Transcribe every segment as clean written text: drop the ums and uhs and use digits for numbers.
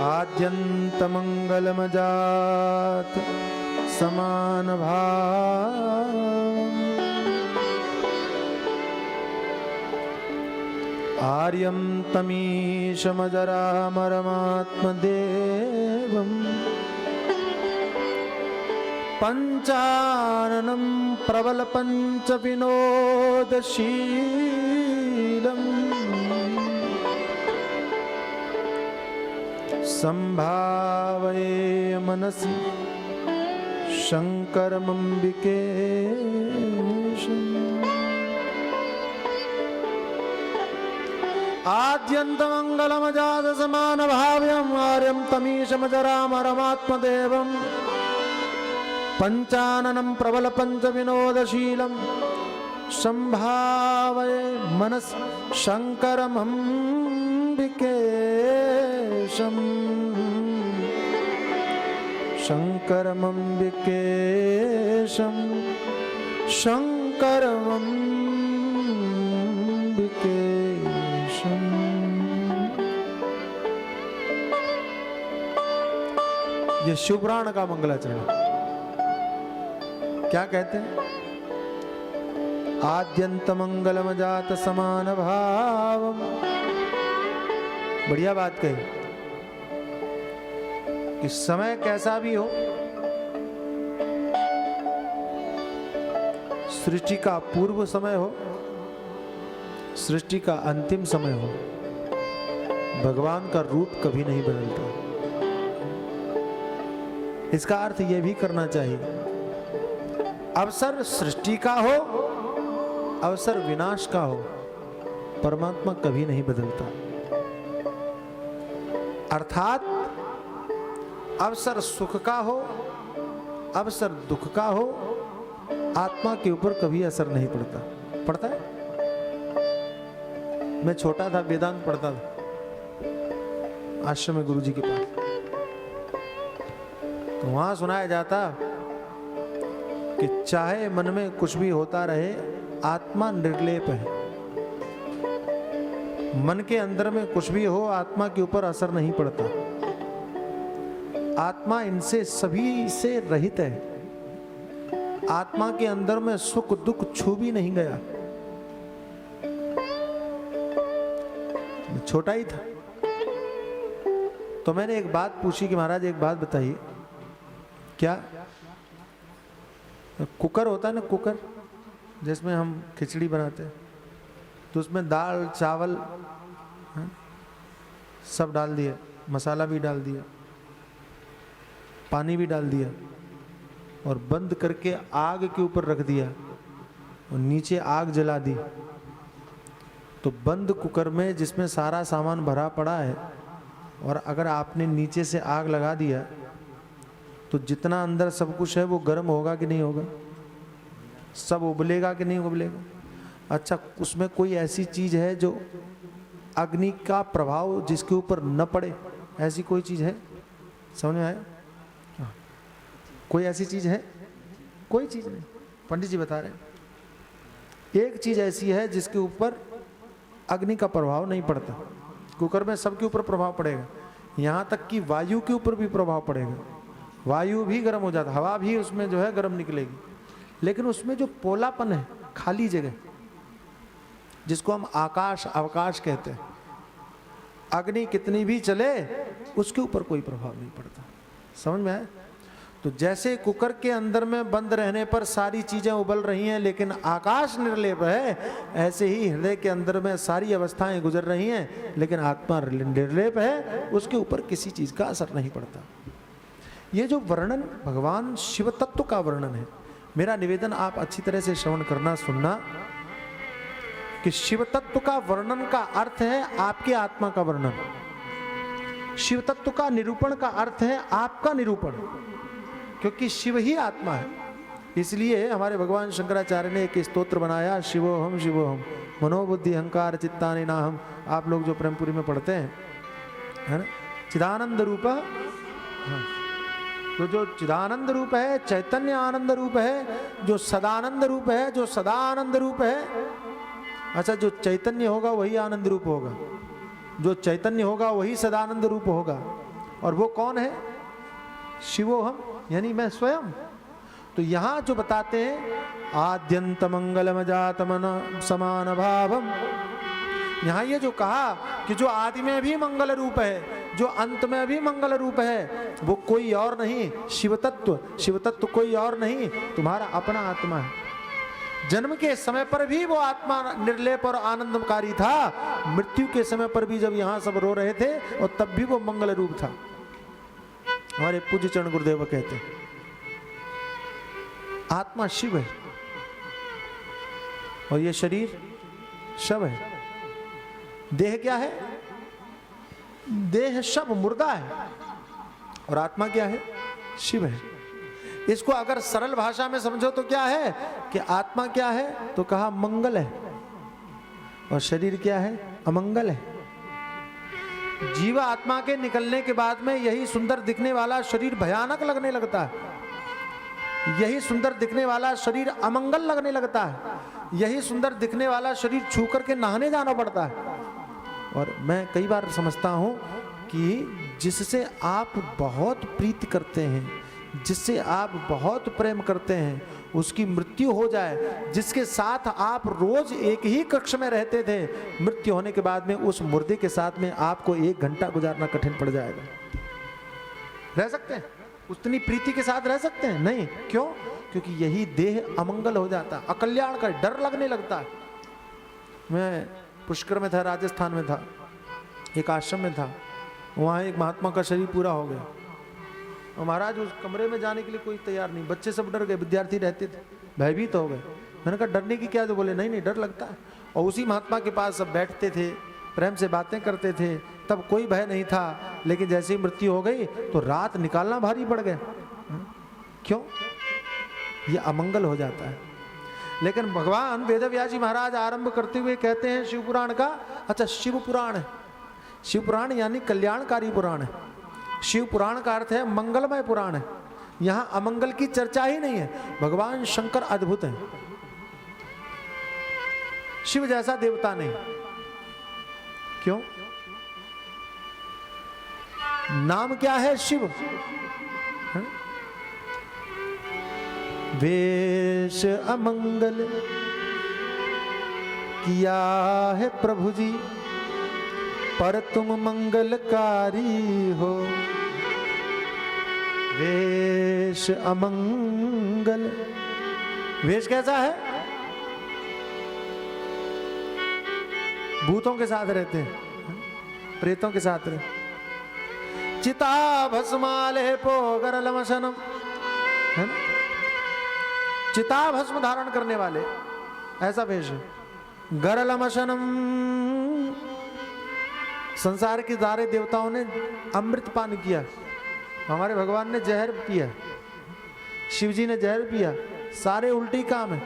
आद्यन्तमङ्गलमजात समानभाव आर्यं तमीशमजरामरमात्मदेवम् पञ्चाननं प्रबलपञ्चविनोदशीलम् संभावये मनसि शङ्करमम्बिकेशम् आद्यन्तमङ्गलमजातसमानभाव्यम् आर्यं तमीशमजरामरमात्मदेवम् पञ्चाननं प्रबलपञ्चविनोदशीलम् संभावये मनसि शङ्करमम्बिकेशम् शङ्करमम्बिकेशम् शङ्करमम्बिकेशम्। ये शिवपुराण का मंगलाचरण क्या कहते हैं? आद्यंत मंगलमजात समान भावम। बढ़िया बात कही कि समय कैसा भी हो, सृष्टि का पूर्व समय हो, सृष्टि का अंतिम समय हो, भगवान का रूप कभी नहीं बदलता। इसका अर्थ यह भी करना चाहिए, अवसर सृष्टि का हो, अवसर विनाश का हो, परमात्मा कभी नहीं बदलता। अर्थात अवसर सुख का हो, अवसर दुख का हो, आत्मा के ऊपर कभी असर नहीं पड़ता। पड़ता है? मैं छोटा था, वेदांत पढ़ता था आश्रम में गुरुजी के पास, तो वहां सुनाया जाता कि चाहे मन में कुछ भी होता रहे, आत्मा निर्लेप है। मन के अंदर में कुछ भी हो, आत्मा के ऊपर असर नहीं पड़ता। आत्मा इनसे सभी से रहित है। आत्मा के अंदर में सुख दुख छू भी नहीं गया। मैं छोटा ही था तो मैंने एक बात पूछी कि महाराज एक बात बताइए, क्या कुकर होता है ना, कुकर जिसमें हम खिचड़ी बनाते हैं, तो उसमें दाल चावल सब डाल दिया, मसाला भी डाल दिया, पानी भी डाल दिया और बंद करके आग के ऊपर रख दिया और नीचे आग जला दी। तो बंद कुकर में जिसमें सारा सामान भरा पड़ा है, और अगर आपने नीचे से आग लगा दिया तो जितना अंदर सब कुछ है वो गर्म होगा कि नहीं होगा? सब उबलेगा कि नहीं उबलेगा? अच्छा, उसमें कोई ऐसी चीज है जो अग्नि का प्रभाव जिसके ऊपर न पड़े? ऐसी कोई चीज है? समझ में आया? कोई ऐसी चीज है? कोई चीज नहीं। पंडित जी बता रहे हैं एक चीज ऐसी है जिसके ऊपर अग्नि का प्रभाव नहीं पड़ता। कुकर में सबके ऊपर प्रभाव पड़ेगा, यहाँ तक कि वायु के ऊपर भी प्रभाव पड़ेगा। वायु भी गर्म हो जाता, हवा भी उसमें जो है गर्म निकलेगी, लेकिन उसमें जो पोलापन है, खाली जगह, जिसको हम आकाश अवकाश कहते हैं, अग्नि कितनी भी चले उसके ऊपर कोई प्रभाव नहीं पड़ता। समझ में आया? तो जैसे कुकर के अंदर में बंद रहने पर सारी चीजें उबल रही हैं लेकिन आकाश निर्लेप है, ऐसे ही हृदय के अंदर में सारी अवस्थाएं गुजर रही हैं लेकिन आत्मा निर्लेप है, उसके ऊपर किसी चीज का असर नहीं पड़ता। ये जो वर्णन भगवान शिव तत्व का वर्णन है, मेरा निवेदन आप अच्छी तरह से श्रवण करना, सुनना कि शिव तत्व का वर्णन का अर्थ है आपके आत्मा का वर्णन। शिव तत्व का निरूपण का अर्थ है आपका निरूपण, क्योंकि शिव ही आत्मा है। इसलिए हमारे भगवान शंकराचार्य ने एक स्तोत्र बनाया, शिवोहम शिवोहम मनोबुद्धि अहंकार चित्तानि नाहम। आप लोग जो प्रेमपुरी में पढ़ते हैं, है ना, चिदानंद रूप, तो जो चिदानंद रूप है, चैतन्य आनंद रूप है, जो सदानंद रूप है, जो सदा आनंद रूप है। अच्छा, जो चैतन्य होगा वही आनंद रूप होगा, जो चैतन्य होगा वही सदानंद रूप होगा, और वो कौन है? शिवोहम, यानी मैं स्वयं। तो यहां जो बताते हैं आद्यंत मंगलम जातमन समान भावम, यहां ये जो कहा कि जो आदि में भी मंगल रूप है, जो अंत में भी मंगल रूप है, वो कोई और नहीं, शिव तत्व। शिव तत्व कोई और नहीं, तुम्हारा अपना आत्मा है। जन्म के समय पर भी वो आत्मा निर्लेप और आनंदकारी था, मृत्यु के समय पर भी जब यहां सब रो रहे थे और तब भी वो मंगल रूप था। हमारे पूज्य चरण गुरुदेव कहते हैं आत्मा शिव है और ये शरीर शव है। देह क्या है? देह शव मुर्दा है और आत्मा क्या है? शिव है। इसको अगर सरल भाषा में समझो तो क्या है कि आत्मा क्या है? तो कहा मंगल है और शरीर क्या है? अमंगल है। जीव आत्मा के निकलने के बाद में यही सुंदर दिखने वाला शरीर भयानक लगने लगता है, यही सुंदर दिखने वाला शरीर अमंगल लगने लगता है, यही सुंदर दिखने वाला शरीर छू करके नहाने जाना पड़ता है। और मैं कई बार समझता हूं कि जिससे आप बहुत प्रीति करते हैं, जिससे आप बहुत प्रेम करते हैं, उसकी मृत्यु हो जाए, जिसके साथ आप रोज एक ही कक्ष में रहते थे, मृत्यु होने के बाद में उस मुर्दे के साथ में आपको 1 घंटा गुजारना कठिन पड़ जाएगा। रह सकते हैं? उतनी प्रीति के साथ रह सकते हैं? नहीं। क्यों? क्योंकि यही देह अमंगल हो जाता है, अकल्याण का डर लगने लगता है। मैं पुष्कर में था, राजस्थान में था, एक आश्रम में था, वहाँ एक महात्मा का शरीर पूरा हो गया और महाराज उस कमरे में जाने के लिए कोई तैयार नहीं, बच्चे सब डर गए, विद्यार्थी रहते थे, भयभीत तो हो गए। मैंने कहा डरने की क्या? तो बोले नहीं नहीं डर लगता है। और उसी महात्मा के पास सब बैठते थे, प्रेम से बातें करते थे, तब कोई भय नहीं था। लेकिन जैसे ही मृत्यु हो गई तो रात निकालना भारी पड़ गया। क्यों? ये अमंगल हो जाता है। लेकिन भगवान वेदव्यास जी महाराज आरंभ करते हुए कहते हैं शिव पुराण का, अच्छा शिव पुराण है, शिव पुराण यानी कल्याणकारी पुराण है। शिव पुराण का अर्थ है मंगलमय पुराण है। यहां अमंगल की चर्चा ही नहीं है। भगवान शंकर अद्भुत हैं, शिव जैसा देवता नहीं। क्यों? नाम क्या है? शिव। वेश अमंगल किया है प्रभु जी, पर तुम मंगलकारी हो। वेश अमंगल, वेश कैसा है? भूतों के साथ रहते हैं, प्रेतों के साथ रहते। चिता भस्माले पो गरलमशनम, है ना? चिता भस्म धारण करने वाले, ऐसा वेश है। गरलमशनम, संसार के सारे देवताओं ने अमृत पान किया, हमारे भगवान ने जहर पिया, शिव जी ने जहर पिया, सारे उल्टी काम है।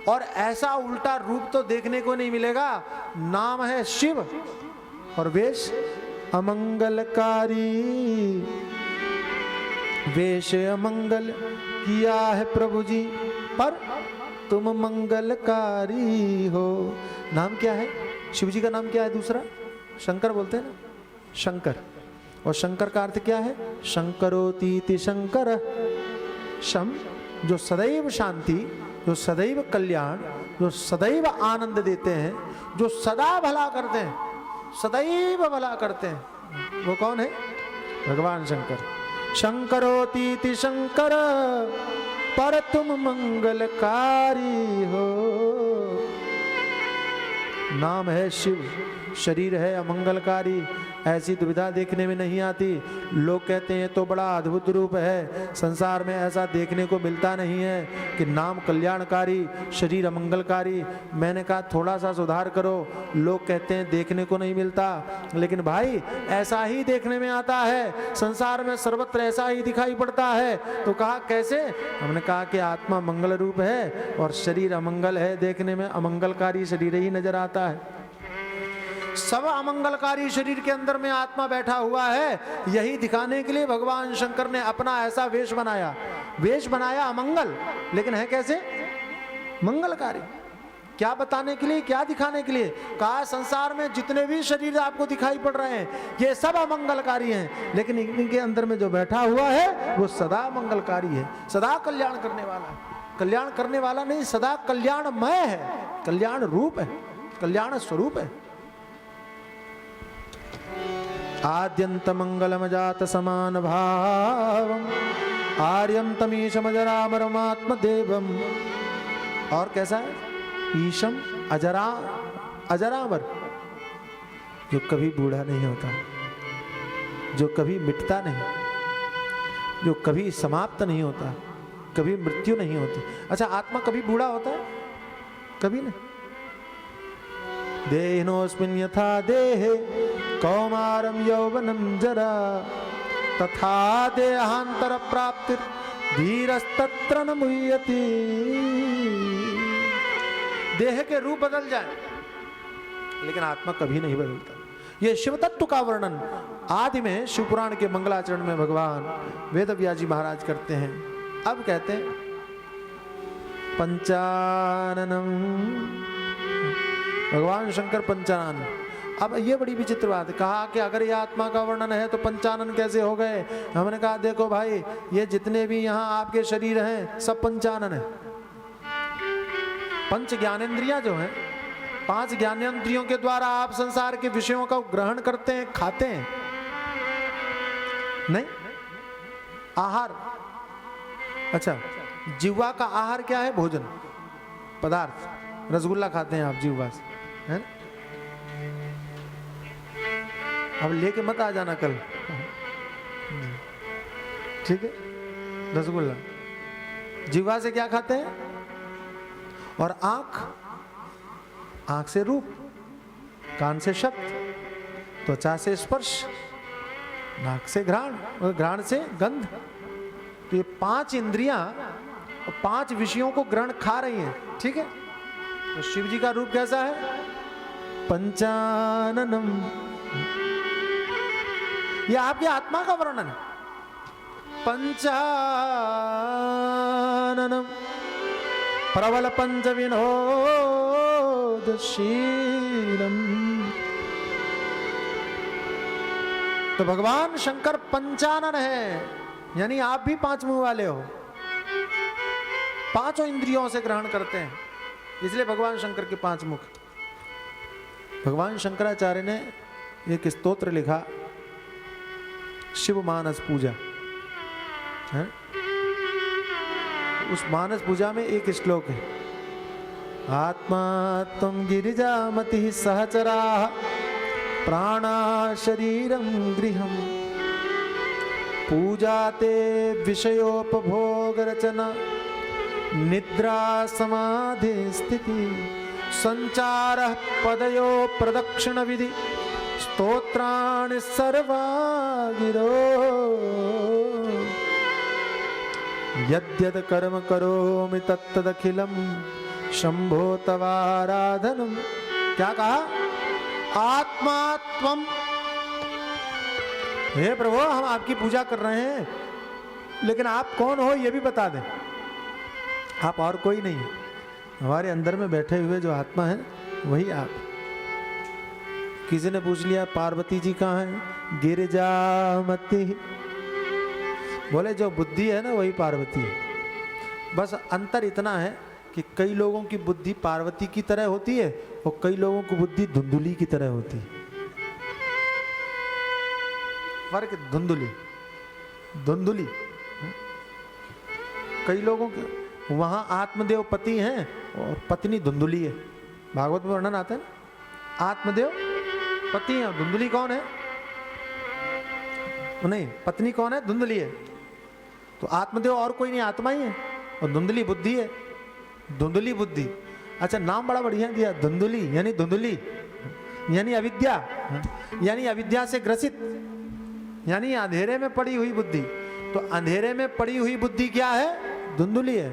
और ऐसा उल्टा रूप तो देखने को नहीं मिलेगा। नाम है शिव और वेश अमंगलकारी। वेश अमंगल किया है प्रभु जी, पर तुम मंगलकारी हो। नाम क्या है? शिव जी का नाम क्या है? दूसरा शंकर बोलते हैं ना, शंकर। और शंकर का अर्थ क्या है? शंकरोतीति शंकर। शम जो सदैव शांति, जो सदैव कल्याण, जो सदैव आनंद देते हैं, जो सदा भला करते हैं, सदैव भला करते हैं, वो कौन है? भगवान शंकर। शंकरोतीति शंकर, पर तुम मंगलकारी हो। नाम है शिव, शरीर है अमंगलकारी। ऐसी दुविधा देखने में नहीं आती। लोग कहते हैं तो बड़ा अद्भुत रूप है, संसार में ऐसा देखने को मिलता नहीं है कि नाम कल्याणकारी, शरीर अमंगलकारी। मैंने कहा थोड़ा सा सुधार करो। लोग कहते हैं देखने को नहीं मिलता, लेकिन भाई ऐसा ही देखने में आता है, संसार में सर्वत्र ऐसा ही दिखाई पड़ता है। तो कहा कैसे? हमने कहा कि आत्मा मंगल रूप है और शरीर अमंगल है, देखने में अमंगलकारी शरीर ही नजर आता है। सब अमंगलकारी शरीर के अंदर में आत्मा बैठा हुआ है। यही दिखाने के लिए भगवान शंकर ने अपना ऐसा वेश बनाया। वेश बनाया अमंगल, लेकिन है कैसे? मंगलकारी। क्या बताने के लिए, क्या दिखाने के लिए? कहा संसार में जितने भी शरीर आपको दिखाई पड़ रहे हैं ये सब अमंगलकारी हैं, लेकिन इनके अंदर में जो बैठा हुआ है वो सदा मंगलकारी है, सदा कल्याण करने वाला है। कल्याण करने वाला नहीं, सदा कल्याणमय है, कल्याण रूप है, कल्याण स्वरूप है। आद्यंत मंगलम जात समान भावम आर्यम तमीशम अजरामरमात्म देवम। और कैसा है? ईशम अजरा अजरामर, जो कभी बूढ़ा नहीं होता, जो कभी मिटता नहीं, जो कभी समाप्त नहीं होता, कभी मृत्यु नहीं होती। अच्छा, आत्मा कभी बूढ़ा होता है? कभी नहीं। देहिनोऽस्मिन् यथा देहे कौमारम यौवनम जरा तथा देहांतर प्राप्तिर धीरस्तत्र न मुह्यति। देह के रूप बदल जाए लेकिन आत्मा कभी नहीं बदलता। ये शिव तत्व का वर्णन आदि में शिव पुराण के मंगलाचरण में भगवान वेदव्यास जी महाराज करते हैं। अब कहते हैं पंचाननम, भगवान शंकर पंचानन। अब ये बड़ी विचित्र बात है, कहा कि अगर ये आत्मा का वर्णन है तो पंचानन कैसे हो गए? हमने कहा देखो भाई, ये जितने भी यहाँ आपके शरीर हैं सब पंचानन है। पंच ज्ञानेंद्रियां जो हैं, 5 ज्ञानेंद्रियों के द्वारा आप संसार के विषयों का ग्रहण करते हैं, खाते हैं नहीं? आहार, अच्छा जिह्वा का आहार क्या है? भोजन पदार्थ। रसगुल्ला खाते हैं आप जिह्वा से, है ना? अब लेके मत आ जाना कल, ठीक है? रसगुल्ला जिह्वा से क्या खाते हैं? और आंख, आंख से रूप, कान से शब्द, त्वचा से स्पर्श, नाक से घ्राण और घ्राण से गंध। तो ये 5 इंद्रियां 5 विषयों को ग्रहण खा रही हैं, ठीक है? तो शिव जी का रूप कैसा है? पंचाननम। ये आपकी आत्मा का वर्णन है। पंचाननम प्रबल पंच विनोदशीलम। तो भगवान शंकर पंचानन है, यानी आप भी 5 मुंह वाले हो, 5 इंद्रियों से ग्रहण करते हैं, इसलिए भगवान शंकर के 5 मुख। भगवान शंकराचार्य ने एक स्तोत्र लिखा, शिव मानस पूजा है? उस मानस पूजा में एक श्लोक है, आत्मा त्वं गिरिजामति सहचरा प्राणा शरीरम गृहम पूजाते विषयोपभोग रचना निद्रा समाधि स्थिति संचार पदयो प्रदक्षिण विधि स्तोत्राणि सर्वा गिरो यद्यद कर्म करोमि तत्तदखिलम शंभो तवाराधनम। क्या कहा? आत्मा त्वम, हे प्रभु हम आपकी पूजा कर रहे हैं, लेकिन आप कौन हो ये भी बता दें। आप और कोई नहीं, हमारे अंदर में बैठे हुए जो आत्मा है वही आप। किसी ने पूछ लिया पार्वती जी कहाँ है? गिरिजामती। बोले जो बुद्धि है ना वही पार्वती है। बस अंतर इतना है कि कई लोगों की बुद्धि पार्वती की तरह होती है और कई लोगों की बुद्धि धुंधुली की तरह होती है। फर्क, धुंधुली धुंधुली। कई लोगों के वहां आत्मदेव पति हैं और पत्नी धुंधुली है। भागवत में वर्णन आता है, आत्मदेव पति है, धुंधुली कौन है? नहीं, पत्नी कौन है? धुंधुली है। तो आत्मदेव और कोई नहीं, आत्मा ही है, और धुंधुली बुद्धि है। धुंधुली बुद्धि, अच्छा नाम बड़ा बढ़िया दिया, धुंधुली यानी धुंधुली यानी अविद्या, यानी अविद्या से ग्रसित, यानी अंधेरे में पड़ी हुई बुद्धि। तो अंधेरे में पड़ी हुई बुद्धि क्या है? धुंधुली है।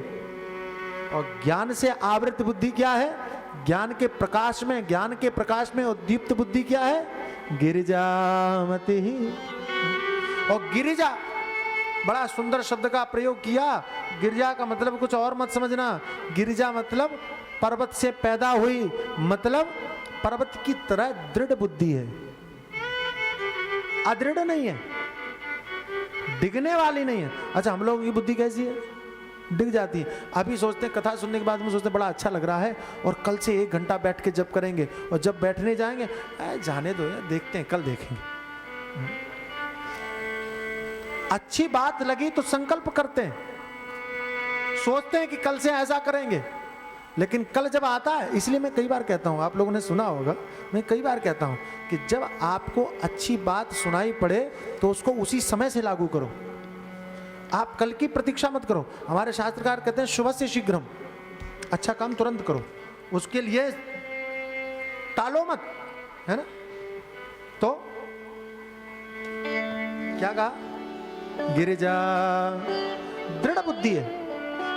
और ज्ञान से आवृत बुद्धि क्या है? ज्ञान के प्रकाश में, ज्ञान के प्रकाश में उद्दीप्त बुद्धि क्या है? गिरिजामति। और गिरिजा बड़ा सुंदर शब्द का प्रयोग किया। गिरिजा का मतलब कुछ और मत समझना, गिरिजा मतलब पर्वत से पैदा हुई, मतलब पर्वत की तरह दृढ़ बुद्धि है, अदृढ़ नहीं है, डिगने वाली नहीं है। अच्छा, हम लोगों की बुद्धि कैसी है? डिग जाती है। अभी सोचते हैं, कथा सुनने के बाद में सोचते हैं बड़ा अच्छा लग रहा है, और कल से 1 घंटा बैठ के जप करेंगे, और जब बैठने जाएंगे जाने दो यार, देखते हैं, कल देखेंगे। अच्छी बात लगी तो संकल्प करते हैं, सोचते हैं कि कल से ऐसा करेंगे, लेकिन कल जब आता है, इसलिए मैं कई बार कहता हूं, आप लोगों ने सुना होगा, मैं कई बार कहता हूं कि जब आपको अच्छी बात सुनाई पड़े तो उसको उसी समय से लागू करो, आप कल की प्रतीक्षा मत करो। हमारे शास्त्रकार कहते हैं शुभस्य शीघ्रम, अच्छा काम तुरंत करो, उसके लिए टालो मत, है ना। तो क्या कहा? गिरिजा दृढ़ बुद्धि है।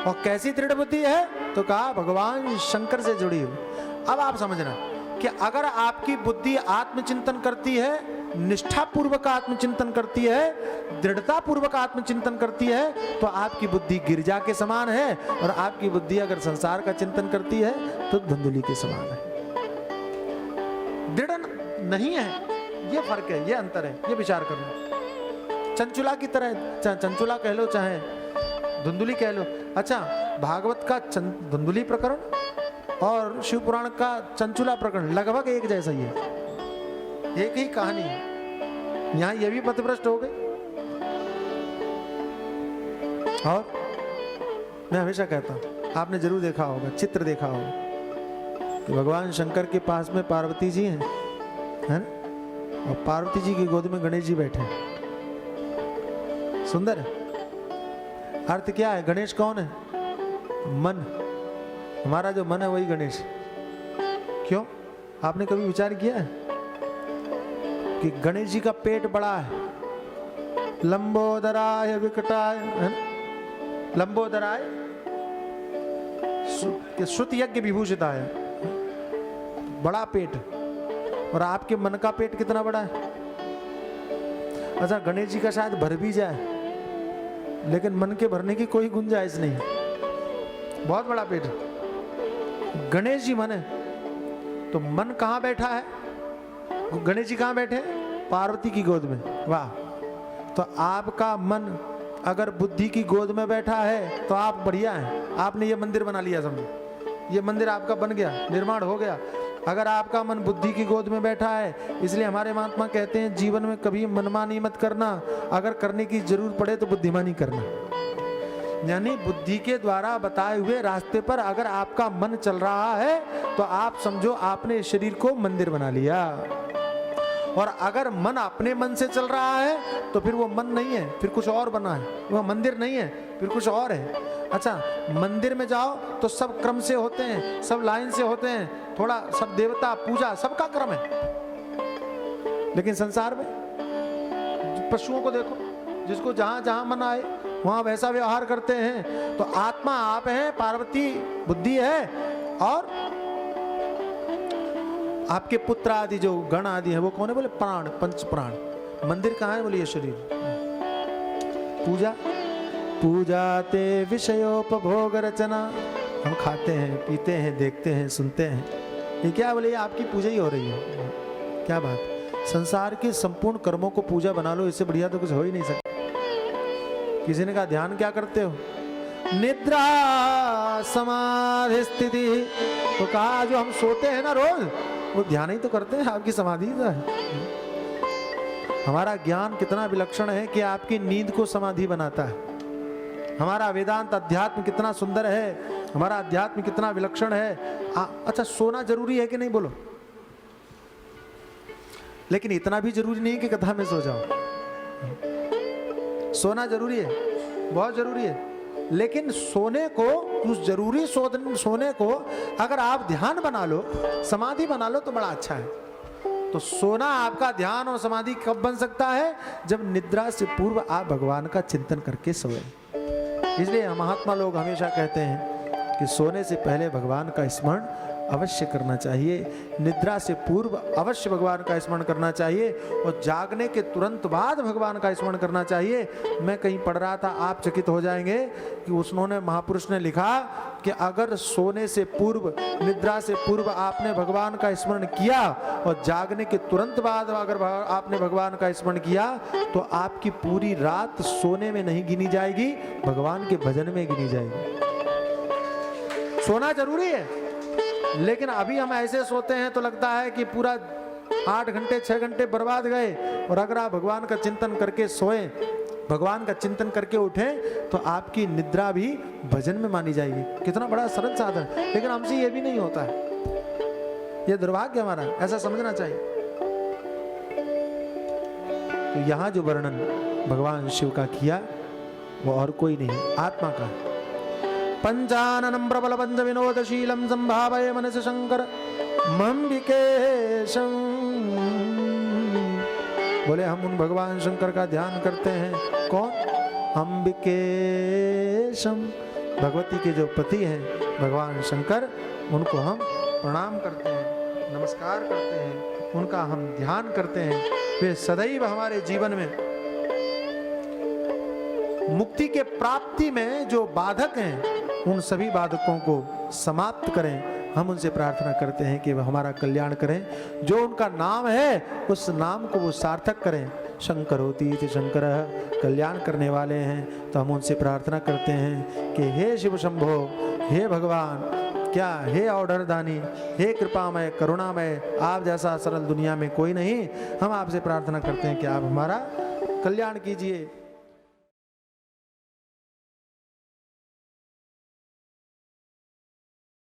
और कैसी दृढ़ बुद्धि है? तो कहा भगवान शंकर से जुड़ी हुई। अब आप समझना कि अगर आपकी बुद्धि आत्मचिंतन करती है, निष्ठा पूर्वक आत्मचिंतन करती है, दृढ़ता पूर्वक आत्मचिंतन करती है, तो आपकी बुद्धि गिरजा के समान है, और आपकी बुद्धि अगर संसार का चिंतन करती है तो धुंधुली के समान है, दृढ़ नहीं है। ये फर्क है, ये अंतर है, ये विचार करना। चंचुला की तरह, चंचुला कह लो चाहे धुंधुली कह लो। अच्छा, भागवत का धुंधुली प्रकरण और शिव पुराण का चंचुला प्रकरण लगभग एक जैसा ही है, एक ही कहानी है। यहां ये भी पथभ्रष्ट हो गए। और मैं हमेशा कहता हूं, आपने जरूर देखा होगा, चित्र देखा होगा कि भगवान शंकर के पास में पार्वती जी हैं, है ना, और पार्वती जी की गोद में गणेश जी बैठे हैं। सुंदर है। अर्थ क्या है? गणेश कौन है? मन। हमारा जो मन है वही गणेश। क्यों? आपने कभी विचार किया है कि गणेश जी का पेट बड़ा है, लंबोदराय विकटाय, है ना, लंबोदराय श्रुत यज्ञ विभूषिताय, बड़ा पेट। और आपके मन का पेट कितना बड़ा है? अच्छा, गणेश जी का शायद भर भी जाए, लेकिन मन के भरने की कोई गुंजाइश नहीं, बहुत बड़ा पेट। गणेश जी मन है, तो मन कहां बैठा है? गणेश जी कहां बैठे? पार्वती की गोद में। वाह! तो आपका मन अगर बुद्धि की गोद में बैठा है तो आप बढ़िया हैं, आपने ये मंदिर बना लिया, समझो ये मंदिर आपका बन गया, निर्माण हो गया। अगर आपका मन बुद्धि की गोद में बैठा है, इसलिए हमारे महात्मा कहते हैं जीवन में कभी मनमानी मत करना, अगर करने की जरूरत पड़े तो बुद्धिमानी करना। यानी बुद्धि के द्वारा बताए हुए रास्ते पर अगर आपका मन चल रहा है तो आप समझो आपने शरीर को मंदिर बना लिया। और अगर मन अपने मन से चल रहा है तो फिर वो मन नहीं है, फिर कुछ और बना है, वो मंदिर नहीं है, फिर कुछ और है। अच्छा, मंदिर में जाओ तो सब क्रम से होते हैं, सब लाइन से होते हैं, थोड़ा सब देवता पूजा सबका क्रम है। लेकिन संसार में पशुओं को देखो, जिसको जहां जहां मन आए वहां वैसा व्यवहार करते हैं। तो आत्मा आप हैं, पार्वती बुद्धि है, और आपके पुत्र आदि जो गण आदि है वो कौन है? बोले प्राण, पंच प्राण। मंदिर कहाँ है? बोले ये शरीर। पूजा, पूजा ते विषयोपभोग रचना, हम खाते हैं, पीते हैं, देखते हैं, सुनते हैं, ये क्या? बोले ये आपकी पूजा ही हो रही है। क्या बात! संसार के संपूर्ण कर्मों को पूजा बना लो, इससे बढ़िया तो कुछ हो ही नहीं सकता। किसी ने कहा ध्यान क्या करते हो? निद्रा समाधि स्थिति। तो कहा जो हम सोते हैं ना रोज, वो ध्यान ही तो करते हैं, आपकी समाधि तो है। हमारा ज्ञान कितना विलक्षण है कि आपकी नींद को समाधि बनाता है। हमारा वेदांत अध्यात्म कितना सुंदर है, हमारा अध्यात्म कितना विलक्षण है। अच्छा, सोना जरूरी है कि नहीं? बोलो। लेकिन इतना भी जरूरी नहीं कि कथा में सो जाओ। सोना जरूरी है, बहुत जरूरी है, लेकिन सोने को, उस जरूरी सोने को अगर आप ध्यान बना लो, समाधि बना लो तो बड़ा अच्छा है। तो सोना आपका ध्यान और समाधि कब बन सकता है? जब निद्रा से पूर्व आप भगवान का चिंतन करके सोए। इसलिए महात्मा लोग हमेशा कहते हैं कि सोने से पहले भगवान का स्मरण अवश्य करना चाहिए, निद्रा से पूर्व अवश्य भगवान का स्मरण करना चाहिए और जागने के तुरंत बाद भगवान का स्मरण करना चाहिए। मैं कहीं पढ़ रहा था, आप चकित हो जाएंगे कि उन्होंने महापुरुष ने लिखा कि अगर सोने से पूर्व, निद्रा से पूर्व आपने भगवान का स्मरण किया और जागने के तुरंत बाद अगर आपने भगवान का स्मरण किया तो आपकी पूरी रात सोने में नहीं गिनी जाएगी, भगवान के भजन में गिनी जाएगी। सोना जरूरी है, लेकिन अभी हम ऐसे सोते हैं तो लगता है कि पूरा 8 घंटे 6 घंटे बर्बाद गए। और अगर आप भगवान का चिंतन करके सोएं, भगवान का चिंतन करके उठें तो आपकी निद्रा भी भजन में मानी जाएगी। कितना बड़ा सरल साधन, लेकिन हमसे ये भी नहीं होता है। ये दुर्भाग्य हमारा, ऐसा समझना चाहिए। तो यहां जो वर्णन भगवान शिव का किया वो और कोई नहीं, आत्मा का। पंचाननं प्रबल पंच विनोदशीलम संभावये मनस शंकर मम्बिकेशं। बोले हम उन भगवान शंकर का ध्यान करते हैं। कौन? अंबिकेशम, भगवती के जो पति हैं भगवान शंकर, उनको हम प्रणाम करते हैं, नमस्कार करते हैं, उनका हम ध्यान करते हैं। वे सदैव हमारे जीवन में मुक्ति के प्राप्ति में जो बाधक हैं उन सभी बाधकों को समाप्त करें। हम उनसे प्रार्थना करते हैं कि वह हमारा कल्याण करें, जो उनका नाम है उस नाम को वो सार्थक करें। शंकर होती थी, शंकर कल्याण करने वाले हैं। तो हम उनसे प्रार्थना करते हैं कि हे शिव शंभो, हे भगवान, क्या हे ऑर्डर दानी, हे कृपामय करुणामय, आप जैसा सरल दुनिया में कोई नहीं। हम आपसे प्रार्थना करते हैं कि आप हमारा कल्याण कीजिए।